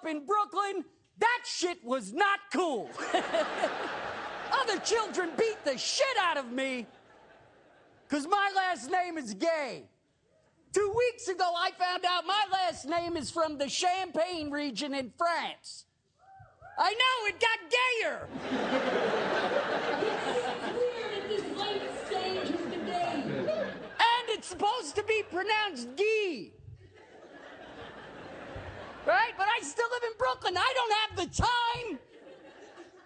up in Brooklyn, that shit was not cool. Other children beat the shit out of me because my last name is gay. 2 weeks ago, I found out my last name is from the Champagne region in France. I know, it got gayer. It's weird at this late stage of the game. And it's supposed to be pronounced Guy. Right? But I still live in Brooklyn. I don't have the time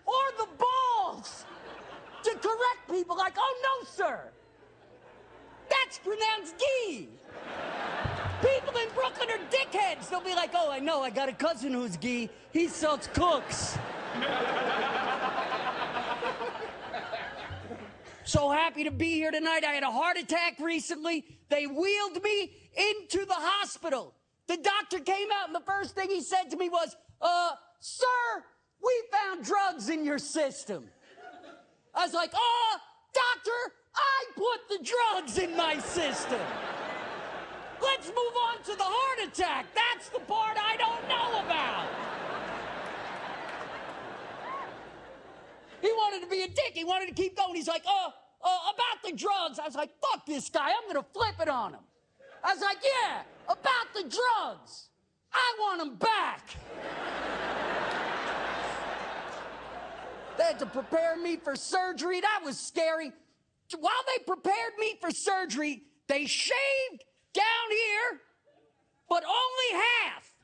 or the balls to correct people like, oh, no, sir. That's pronounced Guy. People in Brooklyn are dickheads. They'll be like, oh, I know, I got a cousin who's Guy. He sells cooks. So happy to be here tonight. I had a heart attack recently. They wheeled me into the hospital. The doctor came out, and the first thing he said to me was, sir, we found drugs in your system. I was like, doctor, I put the drugs in my system. Let's move on to the heart attack. That's the part I don't know about. He wanted to be a dick. He wanted to keep going. He's like, about the drugs. I was like, fuck this guy. I'm going to flip it on him. I was like, yeah, about the drugs. I want them back. They had to prepare me for surgery. That was scary. While they prepared me for surgery, they shaved down here, but only half.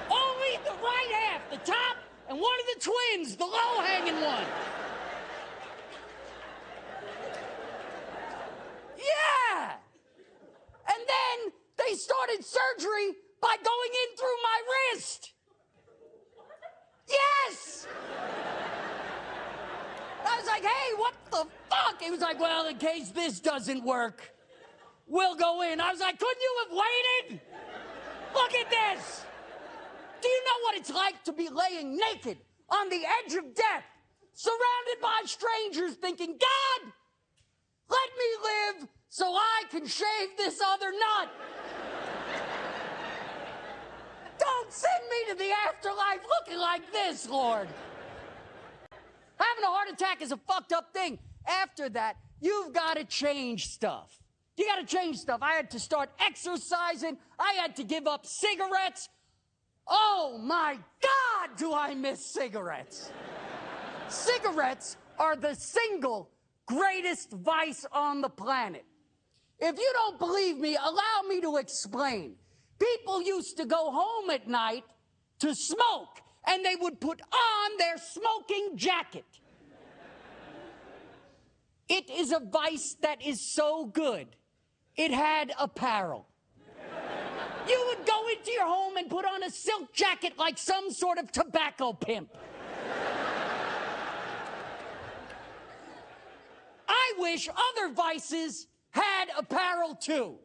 Only the right half, the top, and one of the twins, the low-hanging one. Yeah! And then they started surgery by going in through my wrist. Yes! I was like, hey, what the fuck? He was like, well, in case this doesn't work, we'll go in. I was like, couldn't you have waited? Look at this. Do you know what it's like to be laying naked on the edge of death, surrounded by strangers thinking, God, let me live so I can shave this other nut. Don't send me to the afterlife looking like this, Lord. Having a heart attack is a fucked up thing. After that, you've got to change stuff. You got to change stuff. I had to start exercising. I had to give up cigarettes. Oh my God, do I miss cigarettes. Cigarettes are the single greatest vice on the planet. If you don't believe me, allow me to explain. People used to go home at night to smoke, and they would put on their smoking jacket. It is a vice that is so good. It had apparel. You would go into your home and put on a silk jacket like some sort of tobacco pimp. I wish other vices had apparel too.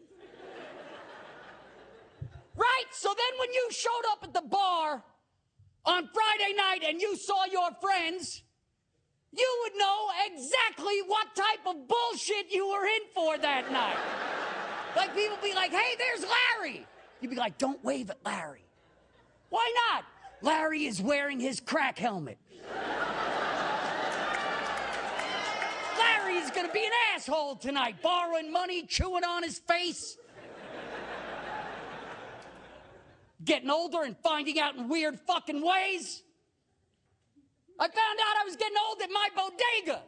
Right? So then when you showed up at the bar on Friday night and you saw your friends, you would know exactly what type of bullshit you were in for that night. Like people be like, hey, there's Larry. You'd be like, don't wave at Larry. Why not? Larry is wearing his crack helmet. Larry is gonna be an asshole tonight, borrowing money, chewing on his face. Getting older and finding out in weird fucking ways. I found out I was getting old at my bodega.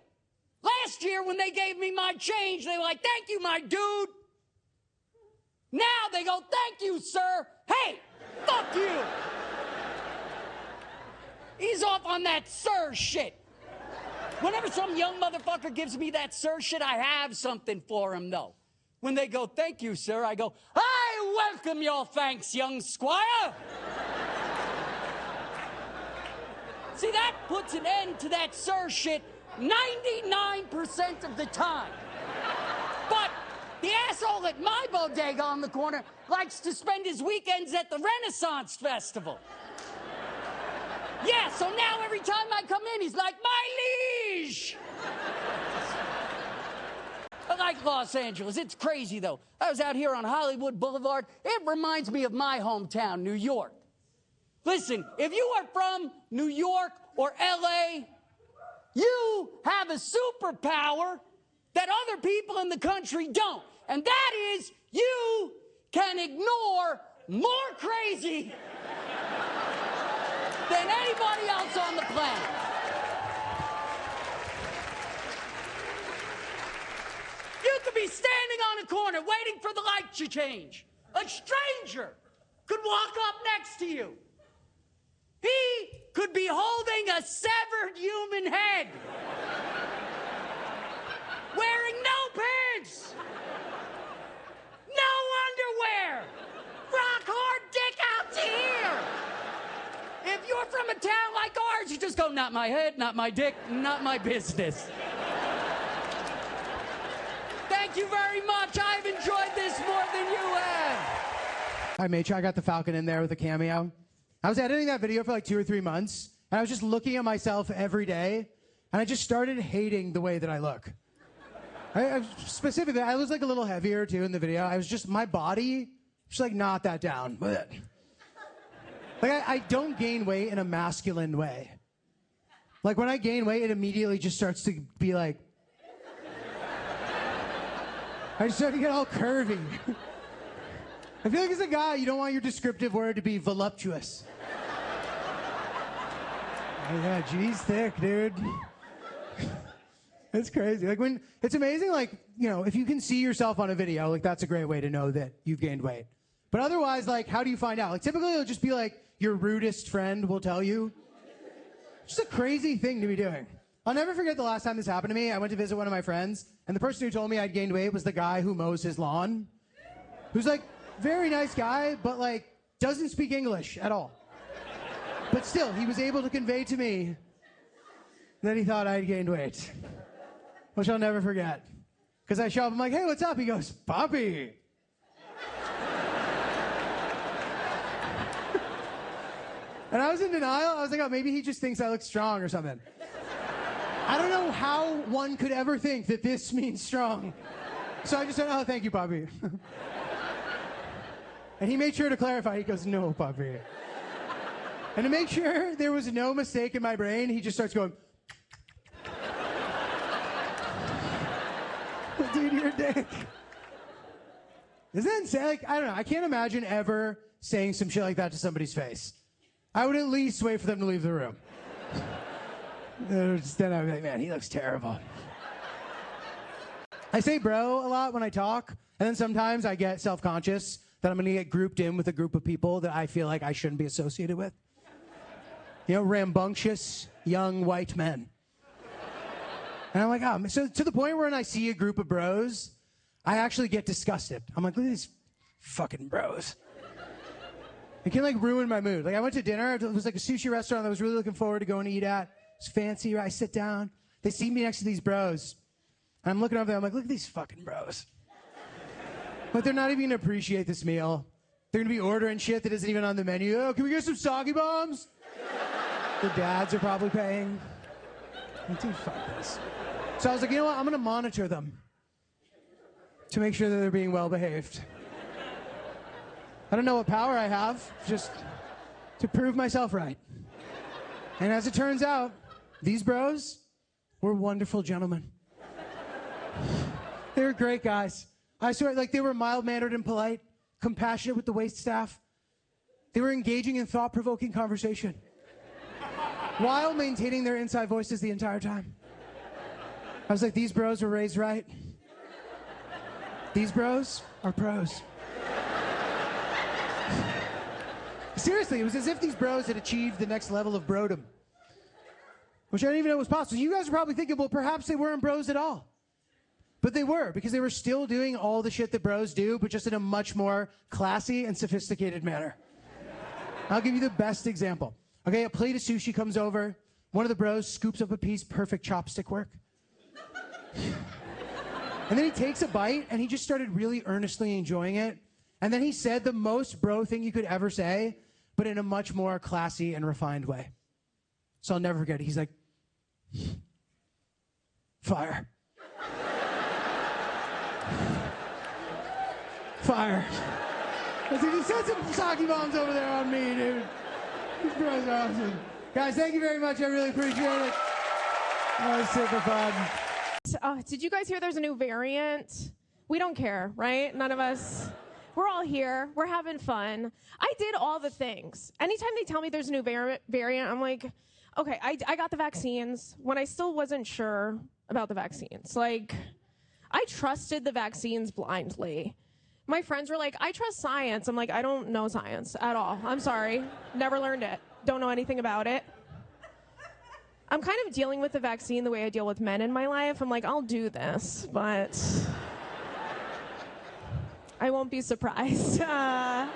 Last year when they gave me my change, they were like, thank you, my dude. Now they go, thank you, sir. Hey, fuck you. He's off on that sir shit. Whenever some young motherfucker gives me that sir shit, I have something for him, though. When they go, thank you, sir, I go, I welcome your thanks, young squire. See, that puts an end to that sir shit 99% of the time. But the asshole at my bodega on the corner likes to spend his weekends at the Renaissance Festival. Yeah, so now every time I come in, he's like, my liege! I like Los Angeles. It's crazy, though. I was out here on Hollywood Boulevard. It reminds me of my hometown, New York. Listen, if you are from New York or LA, you have a superpower that other people in the country don't. And that is you can ignore more crazy than anybody else on the planet. You could be standing on a corner waiting for the light to change. A stranger could walk up next to you. He could be holding a severed human head, wearing no pants, no underwear, rock hard dick out to here. If you're from a town like ours, you just go, not my head, not my dick, not my business. Thank you very much. I've enjoyed this more than you have. I made sure I got the Falcon in there with a cameo. I was editing that video for like 2 or 3 months, and I was just looking at myself every day, and I just started hating the way that I look. Specifically, I was like a little heavier too in the video. I was just, my body, just like not that down. Like I don't gain weight in a masculine way. Like when I gain weight, it immediately just starts to be like, I just start to get all curvy. I feel like as a guy, you don't want your descriptive word to be voluptuous. Oh yeah, G's thick, dude. It's crazy. Like when, it's amazing, like, you know, if you can see yourself on a video, like that's a great way to know that you've gained weight. But otherwise, like, how do you find out? Like typically it'll just be like your rudest friend will tell you. It's just a crazy thing to be doing. I'll never forget the last time this happened to me. I went to visit one of my friends, and the person who told me I'd gained weight was the guy who mows his lawn. Who's like, very nice guy, but like, doesn't speak English at all. But still, he was able to convey to me that he thought I'd gained weight. Which I'll never forget. Because I show up, I'm like, hey, what's up? He goes, Poppy. And I was in denial. I was like, oh, maybe he just thinks I look strong or something. I don't know how one could ever think that this means strong. So I just said, oh, thank you, Poppy. And he made sure to clarify. He goes, no, Poppy. And to make sure there was no mistake in my brain, he just starts going, dude, you're a dick. Isn't that insane? Like, I don't know. I can't imagine ever saying some shit like that to somebody's face. I would at least wait for them to leave the room. Then I'd be like, man, he looks terrible. I say bro a lot when I talk, and then sometimes I get self-conscious that I'm going to get grouped in with a group of people that I feel like I shouldn't be associated with. You know, rambunctious young white men. And I'm like, oh, so to the point where when I see a group of bros, I actually get disgusted. I'm like, look at these fucking bros. It can like ruin my mood. Like I went to dinner. It was like a sushi restaurant that I was really looking forward to going to eat at. It's fancy. I sit down. They see me next to these bros. And I'm looking over there. I'm like, look at these fucking bros. But they're not even going to appreciate this meal. They're going to be ordering shit that isn't even on the menu. Oh, can we get some sake bombs? The dads are probably paying. Dude, fuck this. So I was like, you know what? I'm going to monitor them to make sure that they're being well behaved. I don't know what power I have, just to prove myself right. And as it turns out, these bros were wonderful gentlemen. They were great guys. I swear, like, they were mild-mannered and polite, compassionate with the waitstaff. They were engaging in thought-provoking conversation while maintaining their inside voices the entire time. I was like, these bros were raised right. These bros are pros. Seriously, it was as if these bros had achieved the next level of brodom, which I didn't even know was possible. You guys are probably thinking, well, perhaps they weren't bros at all. But they were, because they were still doing all the shit that bros do, but just in a much more classy and sophisticated manner. I'll give you the best example. Okay, a plate of sushi comes over. One of the bros scoops up a piece, perfect chopstick work. And then he takes a bite, and he just started really earnestly enjoying it. And then he said the most bro thing you could ever say, but in a much more classy and refined way. So I'll never forget it. He's like, fire. Fire. I was like, you set some sake bombs over there on me, dude. guys are awesome. Guys, thank you very much. I really appreciate it. That was super fun. Did you guys hear there's a new variant? We don't care, right? None of us. We're all here. We're having fun. I did all the things. Anytime they tell me there's a new variant, I'm like, okay, I got the vaccines when I still wasn't sure about the vaccines. Like, I trusted the vaccines blindly. My friends were like, I trust science. I'm like, I don't know science at all. I'm sorry. Never learned it. Don't know anything about it. I'm kind of dealing with the vaccine the way I deal with men in my life. I'm like, I'll do this, but I won't be surprised if I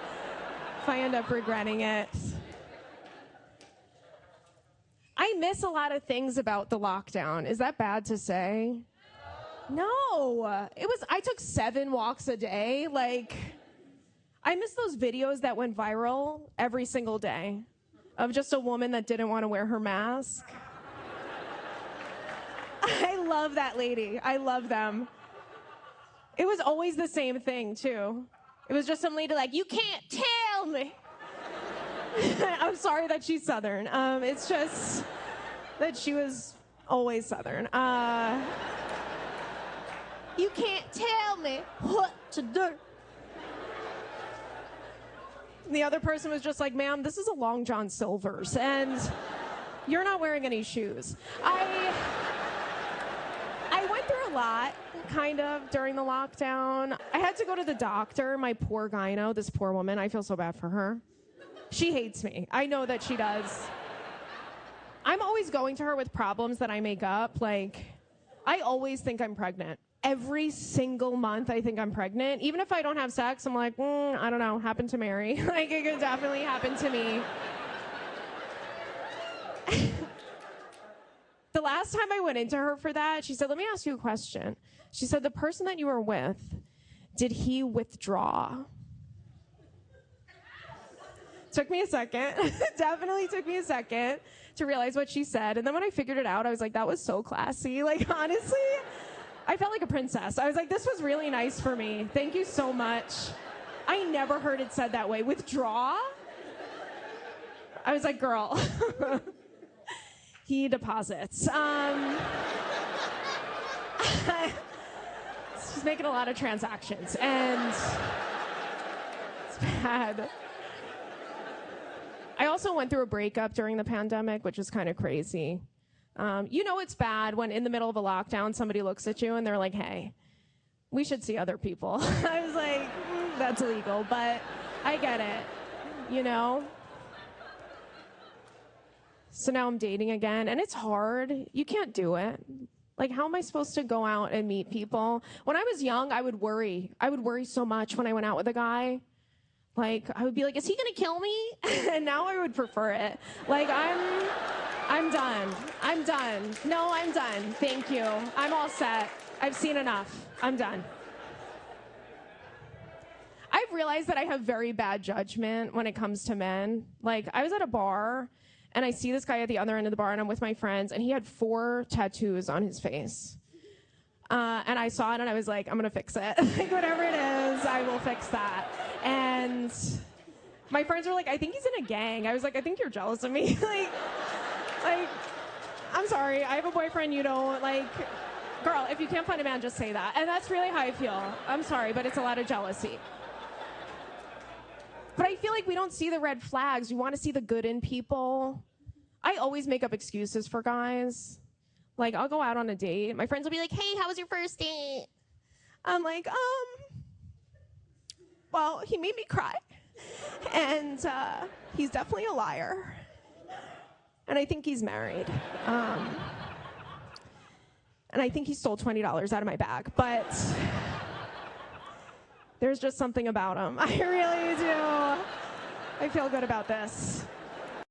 end up regretting it. I miss a lot of things about the lockdown. Is that bad to say? No. I took 7 walks a day. Like, I miss those videos that went viral every single day of just a woman that didn't want to wear her mask. I love that lady. I love them. It was always the same thing, too. It was just some lady like, you can't tell me. I'm sorry that she's Southern. It's just that she was always Southern. You can't tell me what to do. The other person was just like, ma'am, this is a Long John Silver's, and you're not wearing any shoes. I went through a lot, kind of, during the lockdown. I had to go to the doctor, my poor gyno, this poor woman. I feel so bad for her. She hates me. I know that she does. I'm always going to her with problems that I make up. Like, I always think I'm pregnant. Every single month I think I'm pregnant. Even if I don't have sex, I'm like, I don't know, happened to Mary. Like, it could definitely happen to me. The last time I went into her for that, she said, let me ask you a question. She said, the person that you were with, did he withdraw? Took me a second. Definitely took me a second to realize what she said. And then when I figured it out, I was like, that was so classy. Like, honestly, I felt like a princess. I was like, this was really nice for me. Thank you so much. I never heard it said that way. Withdraw? I was like, girl, he deposits. She's making a lot of transactions, and it's bad. I also went through a breakup during the pandemic, which is kind of crazy. You know it's bad when in the middle of a lockdown, somebody looks at you and they're like, hey, we should see other people. I was like, that's illegal, but I get it, you know? So now I'm dating again, and it's hard. You can't do it. Like, how am I supposed to go out and meet people? When I was young, I would worry. I would worry so much when I went out with a guy. Like, I would be like, is he gonna kill me? And now I would prefer it. Like, I'm done. I'm done. No, I'm done. Thank you. I'm all set. I've seen enough. I'm done. I've realized that I have very bad judgment when it comes to men. Like, I was at a bar, and I see this guy at the other end of the bar, and I'm with my friends, and he had 4 tattoos on his face. And I saw it, and I was like, I'm gonna fix it. Like, whatever it is, I will fix that. And my friends were like, I think he's in a gang. I was like, I think you're jealous of me. like, I'm sorry, I have a boyfriend, you don't. Like, girl, if you can't find a man, just say that. And that's really how I feel. I'm sorry, but it's a lot of jealousy. But I feel like we don't see the red flags. We want to see the good in people. I always make up excuses for guys. Like, I'll go out on a date. My friends will be like, hey, how was your first date? I'm like, well, he made me cry. And he's definitely a liar. And I think he's married. And I think he stole $20 out of my bag. But there's just something about him. I really do. I feel good about this.